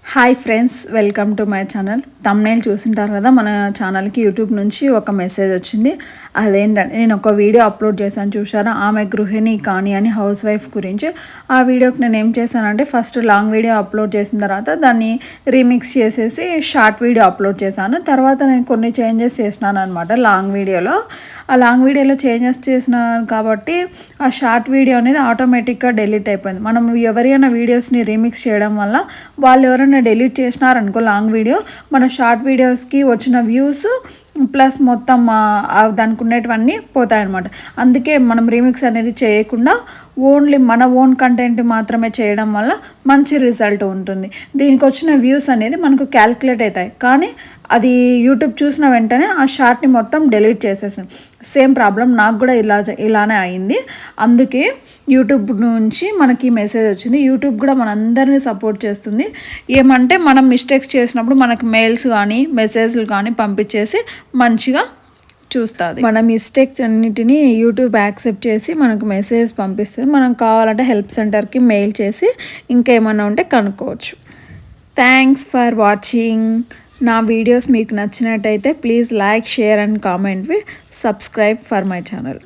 Hi friends, welcome to my channel. Thumbnail చూసింటారు కదా, మన ఛానల్కి యూట్యూబ్ నుంచి ఒక మెసేజ్ వచ్చింది. అదేంటంటే నేను ఒక వీడియో అప్లోడ్ చేశాను చూసారా, ఆమె గృహిణి కానీ అని హౌస్ వైఫ్ గురించి. ఆ వీడియోకి నేను ఏం చేశానంటే ఫస్ట్ లాంగ్ వీడియో అప్లోడ్ చేసిన తర్వాత దాన్ని రీమిక్స్ చేసేసి షార్ట్ వీడియో అప్లోడ్ చేశాను. తర్వాత నేను కొన్ని చేంజెస్ చేసినాను అనమాట లాంగ్ వీడియోలో. ఆ లాంగ్ వీడియోలో చేంజెస్ చేసినాను కాబట్టి ఆ షార్ట్ వీడియో అనేది ఆటోమేటిక్గా డిలీట్ అయిపోయింది. మనం ఎవరైనా వీడియోస్ని రీమిక్స్ చేయడం వల్ల వాళ్ళు ఎవరైనా డిలీట్ చేసినారనుకో లాంగ్ వీడియో, మన షార్ట్ వీడియోస్కి వచ్చిన వ్యూస్ ప్లస్ మొత్తం దానికి ఉండేటివన్నీ పోతాయన్నమాట. అందుకే మనం రీమిక్స్ అనేది చేయకుండా ఓన్లీ మన ఓన్ కంటెంట్ మాత్రమే చేయడం వల్ల మంచి రిజల్ట్ ఉంటుంది. దీనికి వచ్చిన వ్యూస్ అనేది మనకు క్యాల్కులేట్ అవుతాయి, కానీ అది యూట్యూబ్ చూసిన వెంటనే ఆ షార్ట్ని మొత్తం డిలీట్ చేసేసాను. సేమ్ ప్రాబ్లం నాకు కూడా ఇలానే అయింది. అందుకే యూట్యూబ్ నుంచి మనకి మెసేజ్ వచ్చింది. యూట్యూబ్ కూడా మనందరినీ సపోర్ట్ చేస్తుంది. ఏమంటే మనం మిస్టేక్స్ చేసినప్పుడు మనకు మెయిల్స్ కానీ మెసేజ్లు కానీ పంపించేసి మంచిగా చూస్తుంది. మన మిస్టేక్స్ అన్నిటినీ యూట్యూబ్ యాక్సెప్ట్ చేసి మనకు మెసేజ్ పంపిస్తుంది. మనం కావాలంటే హెల్ప్ సెంటర్కి మెయిల్ చేసి ఇంకేమైనా ఉంటే కనుక్కోవచ్చు. Thanks for watching. నా వీడియోస్ మీకు నచ్చినట్టయితే please like, share and comment. Subscribe for my channel.